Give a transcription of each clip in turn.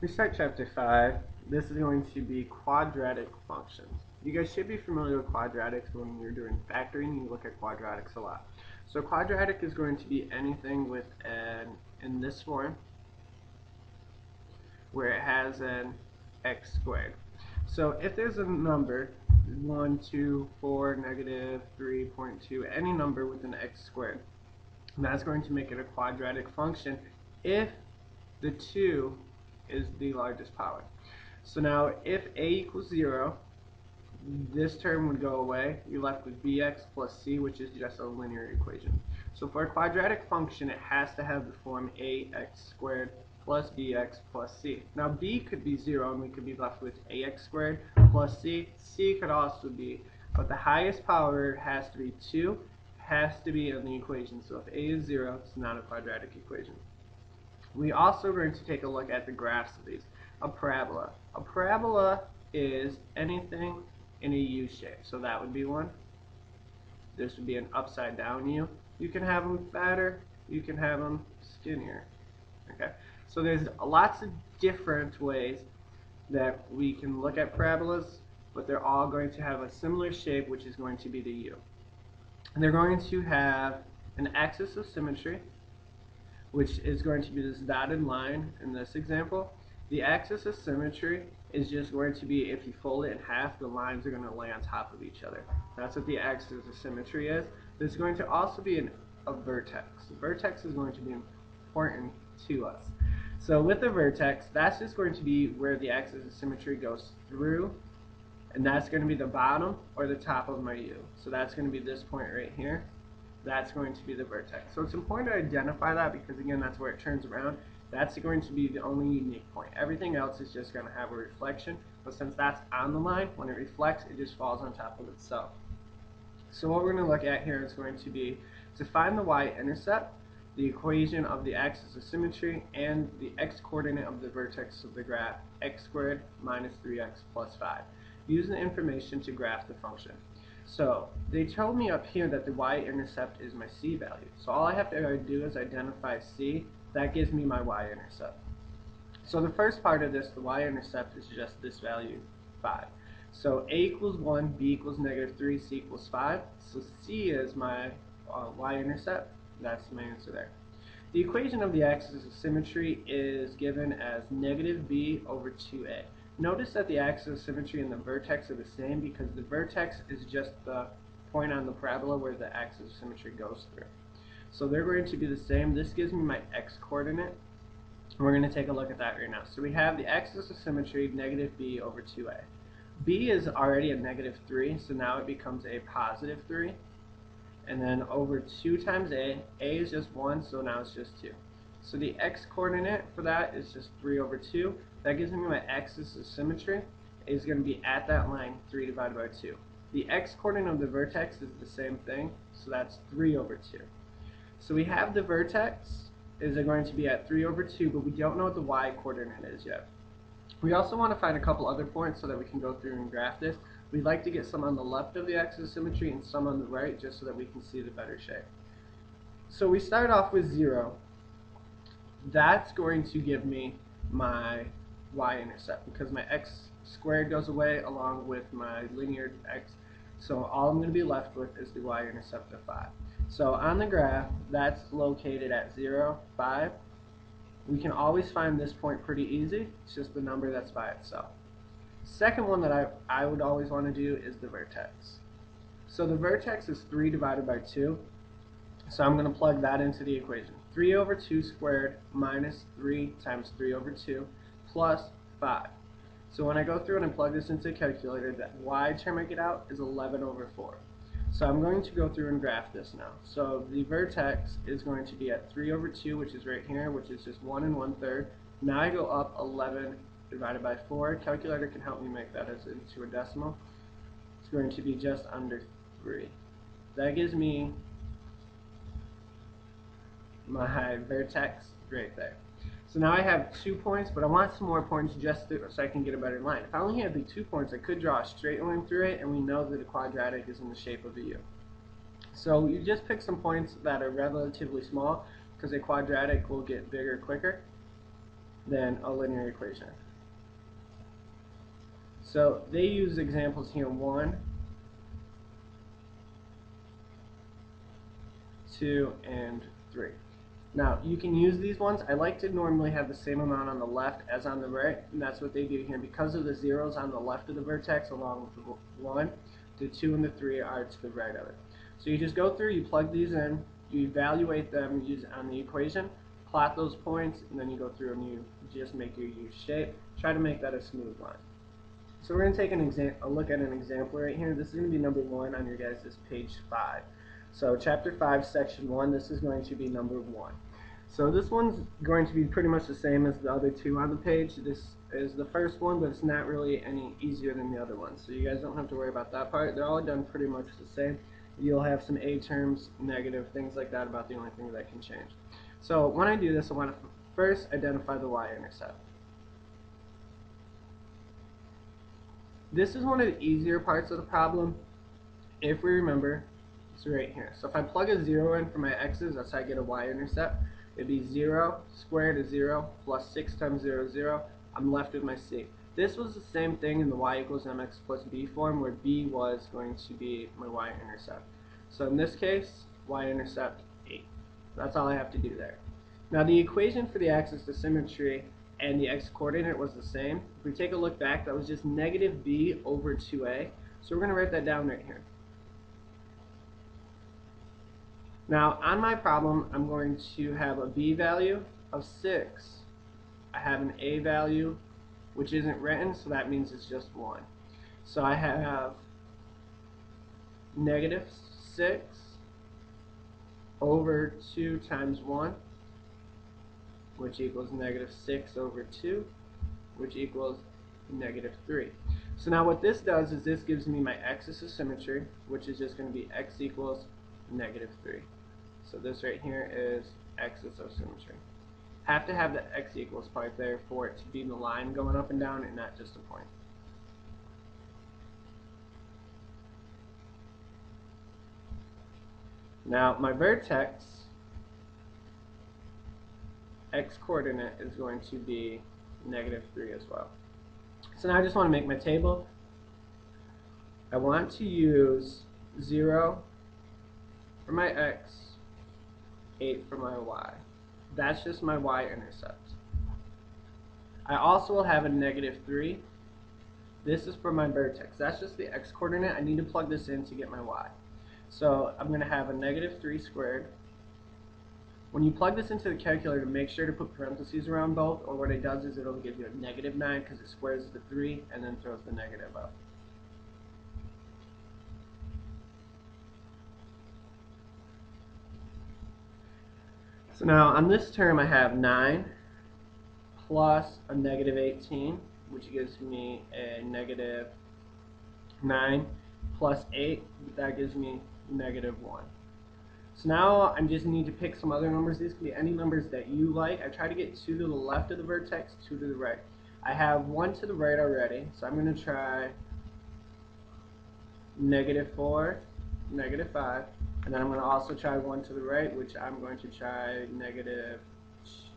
We start chapter 5. This is going to be quadratic functions. You guys should be familiar with quadratics. When you're doing factoring, you look at quadratics a lot. So quadratic is going to be anything with in this form where it has an x squared. So if there's a number 1, 2, 4, negative 3.2, any number with an x squared, that's going to make it a quadratic function if the 2 is the largest power. So now if a equals 0, this term would go away. You're left with bx plus c, which is just a linear equation. So for a quadratic function, it has to have the form ax squared plus bx plus c. Now b could be 0, and we could be left with ax squared plus c. C could also be, but the highest power has to be 2, has to be in the equation. So if a is 0, it's not a quadratic equation. We also are going to take a look at the graphs of these. A parabola. A parabola is anything in a U shape. So that would be one. This would be an upside down U. You can have them fatter, you can have them skinnier. Okay. So there's lots of different ways that we can look at parabolas, but they're all going to have a similar shape, which is going to be the U. And they're going to have an axis of symmetry, which is going to be this dotted line in this example. The axis of symmetry is just going to be, if you fold it in half, the lines are going to lay on top of each other. That's what the axis of symmetry is. There's going to also be a vertex. The vertex is going to be important to us. So with the vertex, that's just going to be where the axis of symmetry goes through, and that's going to be the bottom or the top of my U. So that's going to be this point right here. That's going to be the vertex. So it's important to identify that because, again, that's where it turns around. That's going to be the only unique point. Everything else is just going to have a reflection, but since that's on the line, when it reflects, it just falls on top of itself. So what we're going to look at here is going to be to find the y-intercept, the equation of the axis of symmetry, and the x-coordinate of the vertex of the graph, x squared minus 3x plus 5. Use the information to graph the function. So they told me up here that the y-intercept is my c value. So all I have to do is identify c. That gives me my y-intercept. So the first part of this, the y-intercept, is just this value, 5. So a equals 1, b equals negative 3, c equals 5. So c is my y-intercept. That's my answer there. The equation of the axis of symmetry is given as negative b over 2a. Notice that the axis of symmetry and the vertex are the same because the vertex is just the point on the parabola where the axis of symmetry goes through. So they're going to be the same. This gives me my x-coordinate. We're going to take a look at that right now. So we have the axis of symmetry, negative b over 2a. b is already a negative 3, so now it becomes a positive 3. And then over 2 times a is just 1, so now it's just 2. So the x-coordinate for that is just 3 over 2. That gives me my axis of symmetry is going to be at that line, 3 divided by 2. The x-coordinate of the vertex is the same thing, so that's 3 over 2. So we have the vertex is going to be at 3 over 2, but we don't know what the y-coordinate is yet. We also want to find a couple other points so that we can go through and graph this. We'd like to get some on the left of the axis of symmetry and some on the right, just so that we can see the better shape. So we start off with 0. That's going to give me my y-intercept because my x squared goes away along with my linear x. So all I'm going to be left with is the y-intercept of 5. So on the graph, that's located at 0, 5. We can always find this point pretty easy. It's just the number that's by itself. Second one that I would always want to do is the vertex. So the vertex is 3 divided by 2. So I'm going to plug that into the equation. 3 over 2 squared minus 3 times 3 over 2 plus 5. So when I go through and I plug this into a calculator, that y term I get out is 11 over 4. So I'm going to go through and graph this now. So the vertex is going to be at 3 over 2, which is right here, which is just 1 1/3. Now I go up 11 divided by 4. Calculator can help me make that as into a decimal. It's going to be just under 3. That gives me my vertex right there. So now I have 2 points, but I want some more points just so I can get a better line. If I only had the 2 points, I could draw a straight line through it, and we know that a quadratic is in the shape of a U. So you just pick some points that are relatively small, because a quadratic will get bigger quicker. than a linear equation. So they use examples here 1, 2, and 3. Now, you can use these ones. I like to normally have the same amount on the left as on the right, and that's what they do here. Because of the zeros on the left of the vertex, along with the 1, the 2 and the 3 are to the right of it. So you just go through, you plug these in, you evaluate them on the equation, plot those points, and then you go through and you just make your U shape. Try to make that a smooth line. So we're going to take a look at an example right here. This is going to be number 1 on your guys' page 5. So Chapter 5, Section 1, this is going to be number 1. So this one's going to be pretty much the same as the other two on the page. This is the first one, but it's not really any easier than the other ones. So you guys don't have to worry about that part. They're all done pretty much the same. You'll have some A terms, negative, things like that about the only thing that can change. So when I do this, I want to first identify the Y-intercept. This is one of the easier parts of the problem, if we remember. It's right here. So if I plug a 0 in for my x's, that's how I get a Y-intercept. It'd be 0 squared is 0 plus 6 times 0 is 0. I'm left with my c. This was the same thing in the y equals mx plus b form, where b was going to be my Y-intercept. So in this case, Y-intercept 8. That's all I have to do there. Now the equation for the axis to symmetry and the x-coordinate was the same. If we take a look back, that was just negative b over 2a. So we're going to write that down right here. Now, on my problem, I'm going to have a b value of 6. I have an a value, which isn't written, so that means it's just 1. So I have negative 6 over 2 times 1, which equals negative 6 over 2, which equals negative 3. So now what this does is this gives me my axis of symmetry, which is just going to be x equals negative 3. So this right here is axis of symmetry. Have to have the x equals part there for it to be the line going up and down and not just a point. Now my vertex x-coordinate is going to be negative 3 as well. So now I just want to make my table. I want to use 0 for my x, 8 for my y. That's just my Y-intercept. I also will have a negative 3. This is for my vertex. That's just the x-coordinate. I need to plug this in to get my y. So I'm going to have a negative 3 squared. When you plug this into the calculator, make sure to put parentheses around both, or what it does is it'll give you a negative 9 because it squares the 3 and then throws the negative up. So now on this term I have 9 plus a negative 18, which gives me a negative 9 plus 8, that gives me negative 1. So now I just need to pick some other numbers. These can be any numbers that you like. I try to get 2 to the left of the vertex, 2 to the right. I have 1 to the right already, so I'm going to try negative 4, negative 5, and then I'm going to also try 1 to the right, which I'm going to try negative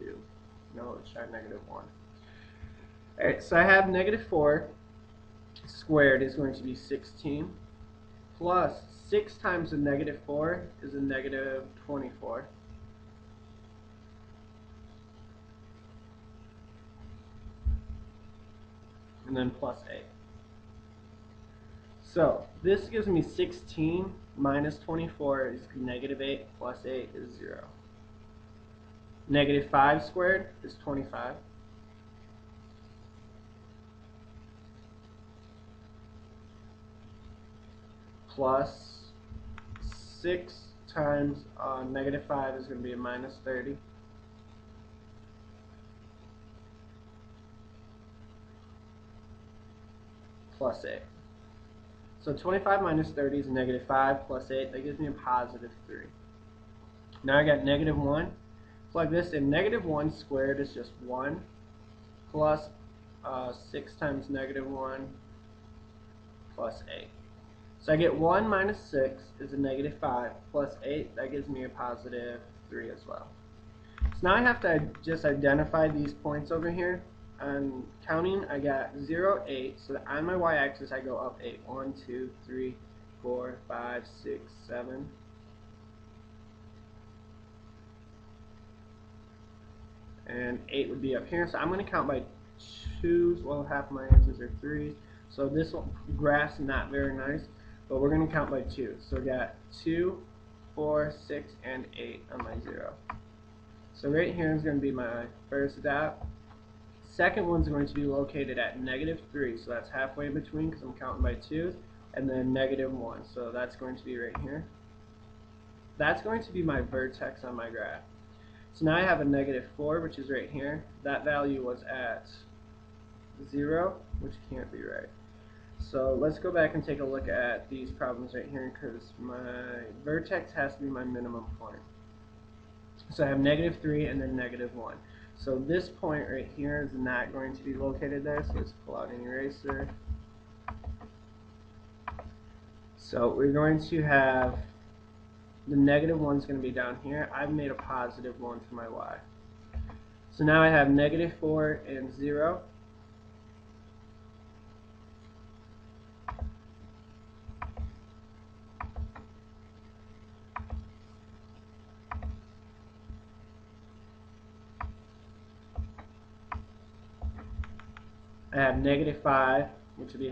2. No, let's try negative 1. Alright, so I have negative 4 squared is going to be 16, plus 6 times a negative 4 is a negative 24. And then plus 8. So this gives me 16 minus 24 is negative 8 plus 8 is 0. Negative 5 squared is 25. Plus 6 times negative 5 is going to be a minus 30. Plus 8. So 25 minus 30 is negative 5 plus 8. That gives me a positive 3. Now I got negative 1. Plug this in. Negative 1 squared is just 1 plus 6 times negative 1 plus 8. So I get 1 minus 6 is a negative 5 plus 8. That gives me a positive 3 as well. So now I have to just identify these points over here. On counting, I got 0, 8, so that on my y-axis I go up 8. 1, 2, 3, 4, 5, 6, 7. And 8 would be up here, so I'm going to count by 2s. Well, half of my answers are 3s. So this graph's not very nice, but we're going to count by 2. So we got 2, 4, 6, and 8 on my 0. So right here is going to be my first dot. Second one's going to be located at -3, so that's halfway between because I'm counting by 2s, and then -1, so that's going to be right here. That's going to be my vertex on my graph. So now I have a -4, which is right here. That value was at 0, which can't be right. So let's go back and take a look at these problems right here, because my vertex has to be my minimum point. So I have -3 and then -1. So this point right here is not going to be located there, so let's pull out an eraser. So we're going to have the -1 is going to be down here. I've made a +1 for my y. So now I have -4 and 0. I have -5, which would be